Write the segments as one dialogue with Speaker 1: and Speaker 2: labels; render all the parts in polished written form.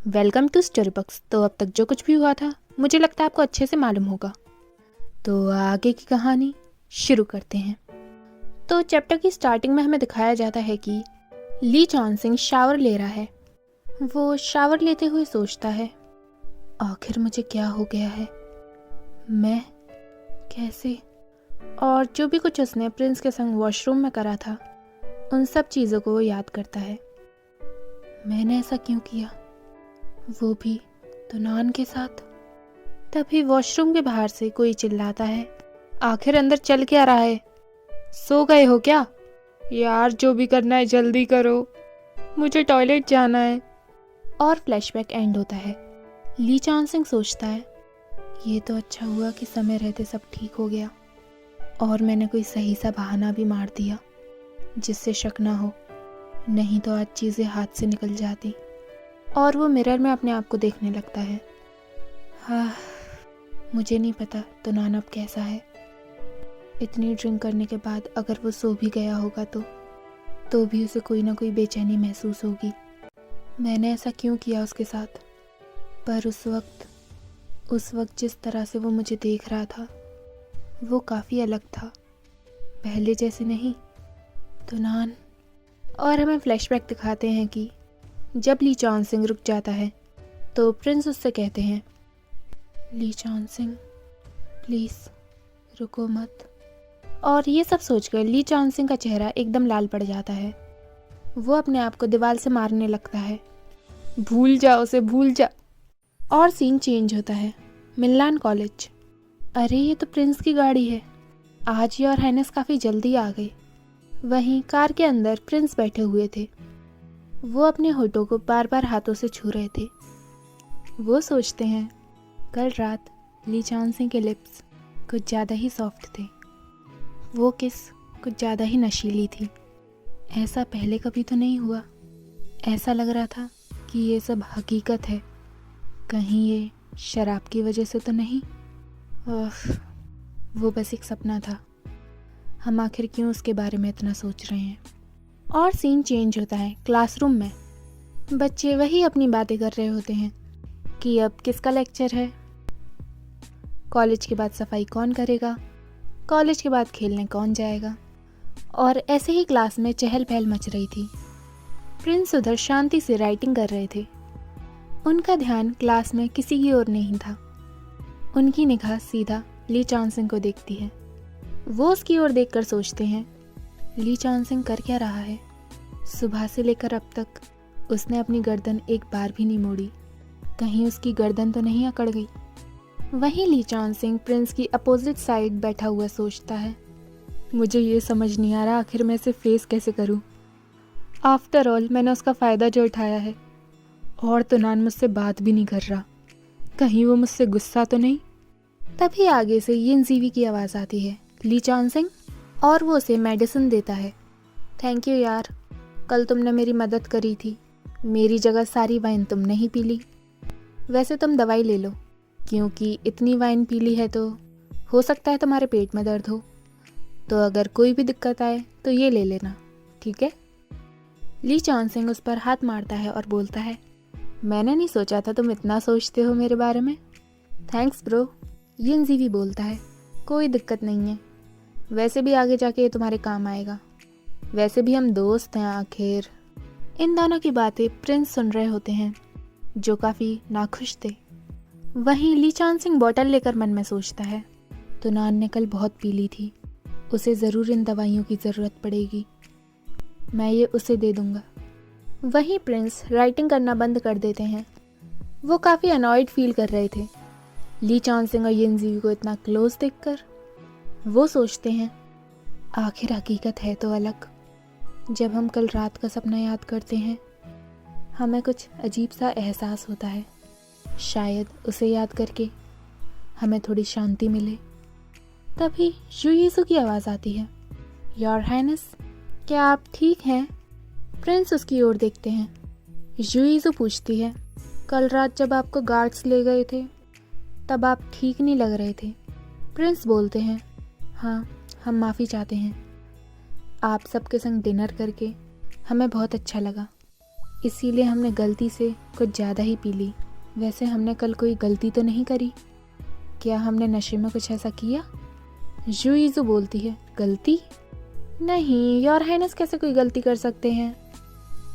Speaker 1: Welcome to story box. तो अब तक जो कुछ भी हुआ था मुझे लगता है आपको अच्छे से मालूम होगा। तो आगे की कहानी शुरू करते हैं। तो चैप्टर की स्टार्टिंग में हमें दिखाया जाता है कि ली चॉन सिंह शावर ले रहा है। वो शावर लेते हुए सोचता है, आखिर मुझे क्या हो गया है, मैं कैसे, और जो भी कुछ उसने प्रिंस के संग वॉशरूम में करा था उन सब चीज़ों को वो याद करता है। मैंने ऐसा क्यों किया, वो भी तुनान के साथ। तभी वॉशरूम के बाहर से कोई चिल्लाता है, आखिर अंदर चल क्या रहा है, सो गए हो क्या? यार जो भी करना है जल्दी करो, मुझे टॉयलेट जाना है। और फ्लैशबैक एंड होता है। ली चॉन सिंह सोचता है, ये तो अच्छा हुआ कि समय रहते सब ठीक हो गया और मैंने कोई सही सा बहाना भी मार दिया जिससे शक ना हो, नहीं तो आज चीज़ें हाथ से निकल जाती। और वो मिरर में अपने आप को देखने लगता है। हाँ, मुझे नहीं पता तुनान अब कैसा है। इतनी ड्रिंक करने के बाद अगर वो सो भी गया होगा तो भी उसे कोई ना कोई बेचैनी महसूस होगी। मैंने ऐसा क्यों किया उसके साथ? पर उस वक्त जिस तरह से वो मुझे देख रहा था वो काफ़ी अलग था, पहले जैसे नहीं। तुनान। और हमें फ्लैशबैक दिखाते हैं कि जब ली चॉन सिंह रुक जाता है तो प्रिंस उससे कहते हैं, ली चॉन सिंह प्लीज़ रुको मत। और ये सब सोचकर ली चॉन सिंह का चेहरा एकदम लाल पड़ जाता है। वो अपने आप को दीवार से मारने लगता है, भूल जा उसे, भूल जा। और सीन चेंज होता है, मिलान कॉलेज। अरे ये तो प्रिंस की गाड़ी है, आज ये और हाइनेस काफ़ी जल्दी आ गई। वहीं कार के अंदर प्रिंस बैठे हुए थे। वो अपने होठों को बार बार हाथों से छू रहे थे। वो सोचते हैं, कल रात ली चॉन सिंह के लिप्स कुछ ज़्यादा ही सॉफ्ट थे, वो किस कुछ ज़्यादा ही नशीली थी। ऐसा पहले कभी तो नहीं हुआ। ऐसा लग रहा था कि ये सब हकीकत है, कहीं ये शराब की वजह से तो नहीं। वो बस एक सपना था। हम आखिर क्यों उसके बारे में इतना सोच रहे हैं। और सीन चेंज होता है क्लासरूम में। बच्चे वही अपनी बातें कर रहे होते हैं कि अब किसका लेक्चर है, कॉलेज के बाद सफाई कौन करेगा, कॉलेज के बाद खेलने कौन जाएगा। और ऐसे ही क्लास में चहल पहल मच रही थी। प्रिंस उधर शांति से राइटिंग कर रहे थे। उनका ध्यान क्लास में किसी की ओर नहीं था। उनकी निगाह सीधा ली चॉन सिंह को देखती है। वो उसकी ओर देखकर सोचते हैं, ली चॉन सिंह कर क्या रहा है? सुबह से लेकर अब तक उसने अपनी गर्दन एक बार भी नहीं मोड़ी, कहीं उसकी गर्दन तो नहीं अकड़ गई। वहीं ली चॉन सिंह प्रिंस की अपोजिट साइड बैठा हुआ सोचता है, मुझे ये समझ नहीं आ रहा आखिर मैं इसे फेस कैसे करूं। आफ्टर ऑल मैंने उसका फ़ायदा जो उठाया है, और तुनान मुझसे बात भी नहीं कर रहा, कहीं वो मुझसे गुस्सा तो नहीं। तभी आगे से यिन जीवी की आवाज़ आती है, ली चॉन सिंह। और वो उसे मेडिसिन देता है। थैंक यू यार, कल तुमने मेरी मदद करी थी, मेरी जगह सारी वाइन तुमने ही पी ली। वैसे तुम दवाई ले लो, क्योंकि इतनी वाइन पी ली है तो हो सकता है तुम्हारे पेट में दर्द हो, तो अगर कोई भी दिक्कत आए तो ये ले लेना, ठीक है? ली चॉन सिंह उस पर हाथ मारता है और बोलता है, मैंने नहीं सोचा था तुम इतना सोचते हो मेरे बारे में। Thanks bro. यिन जीवी बोलता है, कोई दिक्कत नहीं है, वैसे भी आगे जाके ये तुम्हारे काम आएगा, वैसे भी हम दोस्त हैं आखिर। इन दोनों की बातें प्रिंस सुन रहे होते हैं, जो काफ़ी नाखुश थे। वहीं ली चॉन सिंह बॉटल लेकर मन में सोचता है, तुनान ने कल बहुत पी ली थी, उसे ज़रूर इन दवाइयों की ज़रूरत पड़ेगी, मैं ये उसे दे दूँगा। वहीं प्रिंस राइटिंग करना बंद कर देते हैं। वो काफ़ी अनॉयड फील कर रहे थे ली चॉन सिंह और यिन जीवी को इतना क्लोज देखकर। वो सोचते हैं, आखिर हकीकत है तो अलग। जब हम कल रात का सपना याद करते हैं हमें कुछ अजीब सा एहसास होता है, शायद उसे याद करके हमें थोड़ी शांति मिले। तभी युयीसु की आवाज़ आती है, योर हाइनेस, क्या आप ठीक हैं? प्रिंस उसकी ओर देखते हैं। युयीसु पूछती है, कल रात जब आपको गार्ड्स ले गए थे तब आप ठीक नहीं लग रहे थे। प्रिंस बोलते हैं, हाँ हम माफ़ी चाहते हैं, आप सबके संग डिनर करके हमें बहुत अच्छा लगा। इसीलिए हमने गलती से कुछ ज़्यादा ही पी ली। वैसे हमने कल कोई गलती तो नहीं करी। क्या हमने नशे में कुछ ऐसा किया? जुईजू बोलती है, गलती? नहीं, योर हाइनेस कैसे कोई गलती कर सकते हैं?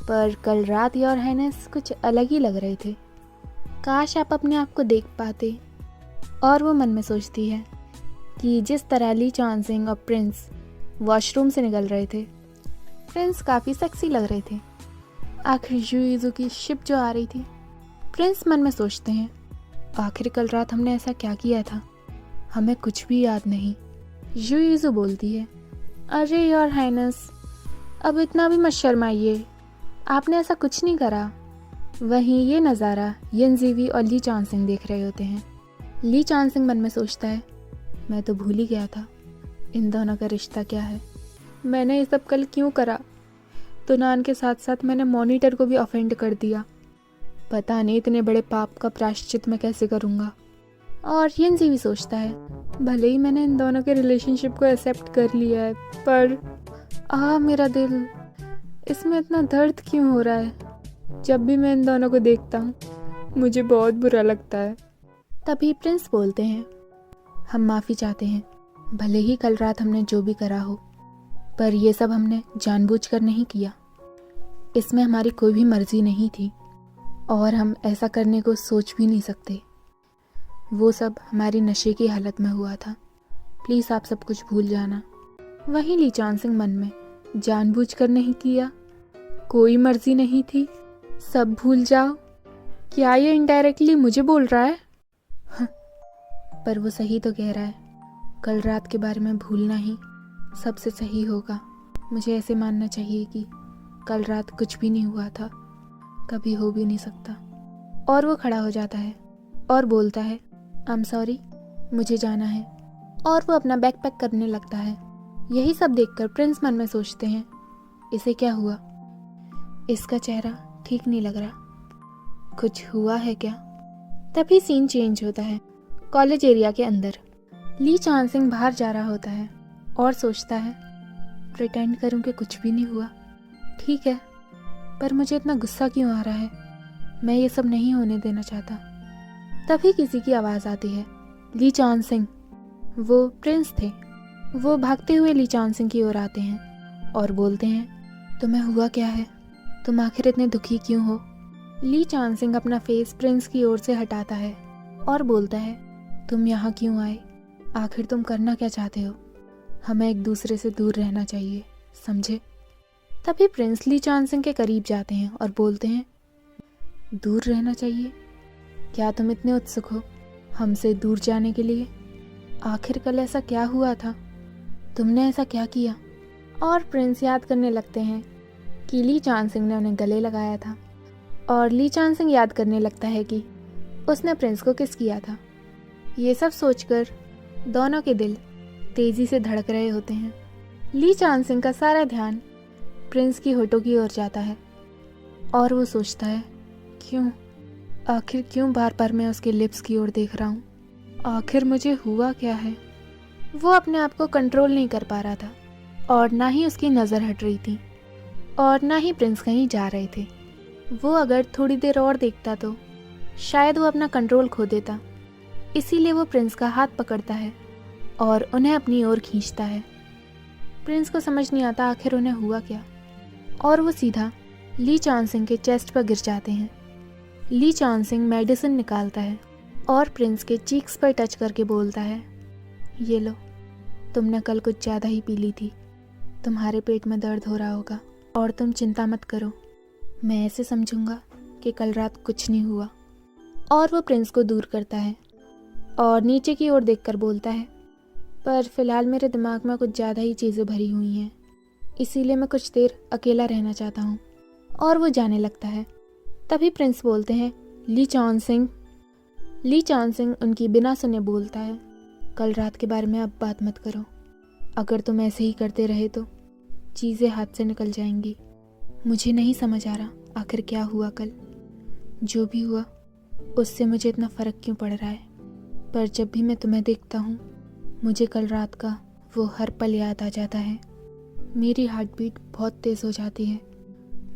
Speaker 1: पर कल रात योर हाइनेस कुछ अलग ही लग रहे थे। काश आप अपने आप को देख पाते। और वो मन में सोचती है कि जिस तरह ली चांसिंग और प्रिंस वॉशरूम से निकल रहे थे, प्रिंस काफ़ी सेक्सी लग रहे थे। आखिर जुईजू की शिप जो आ रही थी। प्रिंस मन में सोचते हैं, आखिर कल रात हमने ऐसा क्या किया था? हमें कुछ भी याद नहीं। जुईजू बोलती है, अरे योर हाइनेस, अब इतना भी मत शर्माइए, आपने ऐसा कुछ नहीं करा। वहीं ये नज़ारा यिनज़ीवी और ली चांसिंग देख रहे होते हैं। ली चांसिंग मन में सोचता है, मैं तो भूल ही गया था इन दोनों का रिश्ता क्या है। मैंने ये सब कल क्यों करा? तुनान के साथ साथ मैंने मॉनिटर को भी ऑफेंड कर दिया। पता नहीं इतने बड़े पाप का प्रायश्चित मैं कैसे करूँगा। और यिनज़ीवी सोचता है, भले ही मैंने इन दोनों के रिलेशनशिप को एक्सेप्ट कर लिया है, पर मेरा दिल, इसमें इतना दर्द क्यों हो रहा है? जब भी मैं इन दोनों को देखता हूँ मुझे बहुत बुरा लगता है। तभी प्रिंस बोलते हैं, हम माफ़ी चाहते हैं, भले ही कल रात हमने जो भी करा हो, पर ये सब हमने जानबूझकर नहीं किया। इसमें हमारी कोई भी मर्जी नहीं थी और हम ऐसा करने को सोच भी नहीं सकते। वो सब हमारी नशे की हालत में हुआ था। प्लीज़ आप सब कुछ भूल जाना। वहीं ली चांसिंग मन में, जानबूझकर नहीं किया, कोई मर्जी नहीं थी, सब भूल जाओ। क्या ये इनडायरेक्टली मुझे बोल रहा है? पर वो सही तो कह रहा है। कल रात के बारे में भूलना ही सबसे सही होगा। मुझे ऐसे मानना चाहिए कि कल रात कुछ भी नहीं हुआ था, कभी हो भी नहीं सकता। और वो खड़ा हो जाता है और बोलता है, आई एम सॉरी, मुझे जाना है। और वो अपना बैग पैक करने लगता है। यही सब देखकर प्रिंस मन में सोचते हैं, इसे क्या हुआ? इसका चेहरा ठीक नहीं लग रहा, कुछ हुआ है क्या? तभी सीन चेंज होता है। कॉलेज एरिया के अंदर ली चांसिंग बाहर जा रहा होता है और सोचता है, प्रिटेंड करूं कि कुछ भी नहीं हुआ, ठीक है, पर मुझे इतना गुस्सा क्यों आ रहा है? मैं ये सब नहीं होने देना चाहता। तभी किसी की आवाज़ आती है। ली चांसिंग, वो प्रिंस थे। वो भागते हुए ली चांसिंग की ओर आते हैं और बोलते हैं, तुम्हें हुआ क्या है? तुम आखिर इतने दुखी क्यों हो? ली चांसिंग अपना फेस प्रिंस की ओर से हटाता है और बोलता है, तुम यहाँ क्यों आए? आखिर तुम करना क्या चाहते हो? हमें एक दूसरे से दूर रहना चाहिए, समझे? तभी प्रिंस ली चांसिंग के करीब जाते हैं और बोलते हैं, दूर रहना चाहिए? क्या तुम इतने उत्सुक हो हमसे दूर जाने के लिए? आखिर कल ऐसा क्या हुआ था? तुमने ऐसा क्या किया? और प्रिंस याद करने लगते हैं कि ली चांसिंग ने उन्हें गले लगाया था। और ली चांसिंग याद करने लगता है कि उसने प्रिंस को किस किया था। ये सब सोचकर दोनों के दिल तेज़ी से धड़क रहे होते हैं। ली चांसिंग का सारा ध्यान प्रिंस की होठों की ओर जाता है और वो सोचता है, क्यों, आखिर क्यों बार बार मैं उसके लिप्स की ओर देख रहा हूँ? आखिर मुझे हुआ क्या है? वो अपने आप को कंट्रोल नहीं कर पा रहा था और ना ही उसकी नज़र हट रही थी और ना ही प्रिंस कहीं जा रहे थे। वो अगर थोड़ी देर और देखता तो शायद वो अपना कंट्रोल खो देता। इसीलिए वो प्रिंस का हाथ पकड़ता है और उन्हें अपनी ओर खींचता है। प्रिंस को समझ नहीं आता आखिर उन्हें हुआ क्या, और वो सीधा ली चांसिंग के चेस्ट पर गिर जाते हैं। ली चांसिंग मेडिसिन निकालता है और प्रिंस के चीक्स पर टच करके बोलता है, ये लो, तुमने कल कुछ ज़्यादा ही पी ली थी, तुम्हारे पेट में दर्द हो रहा होगा और तुम चिंता मत करो, मैं ऐसे समझूंगा कि कल रात कुछ नहीं हुआ। और वो प्रिंस को दूर करता है और नीचे की ओर देखकर बोलता है, पर फिलहाल मेरे दिमाग में कुछ ज़्यादा ही चीज़ें भरी हुई हैं, इसीलिए मैं कुछ देर अकेला रहना चाहता हूँ। और वो जाने लगता है। तभी प्रिंस बोलते हैं, ली चांसिंग। ली चांसिंग उनकी बिना सुने बोलता है, कल रात के बारे में अब बात मत करो, अगर तुम ऐसे ही करते रहे तो चीज़ें हाथ से निकल जाएंगी। मुझे नहीं समझ आ रहा आखिर क्या हुआ कल। जो भी हुआ उससे मुझे इतना फ़र्क क्यों पड़ रहा है, पर जब भी मैं तुम्हें देखता हूँ मुझे कल रात का वो हर पल याद आ जाता है। मेरी हार्ट बीट बहुत तेज़ हो जाती है,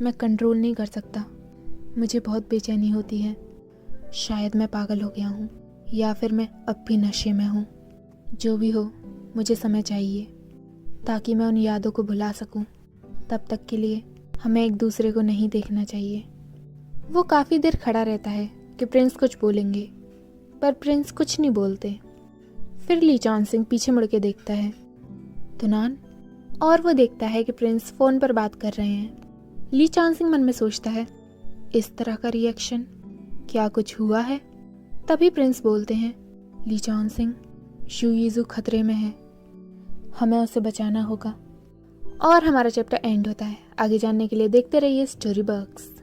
Speaker 1: मैं कंट्रोल नहीं कर सकता मुझे बहुत बेचैनी होती है। शायद मैं पागल हो गया हूँ या फिर मैं अब भी नशे में हूँ। जो भी हो, मुझे समय चाहिए ताकि मैं उन यादों को भुला सकूं। तब तक के लिए हमें एक दूसरे को नहीं देखना चाहिए। वो काफ़ी देर खड़ा रहता है कि प्रिंस कुछ बोलेंगे, पर प्रिंस कुछ नहीं बोलते। फिर ली चांसिंग पीछे मुड़ के देखता है, तुनान, और वो देखता है कि प्रिंस फ़ोन पर बात कर रहे हैं। ली चांसिंग मन में सोचता है, इस तरह का रिएक्शन, क्या कुछ हुआ है? तभी प्रिंस बोलते हैं, ली चांसिंग, शू यीज़ू खतरे में है, हमें उसे बचाना होगा। और हमारा चैप्टर एंड होता है। आगे जानने के लिए देखते रहिए स्टोरी बॉक्स।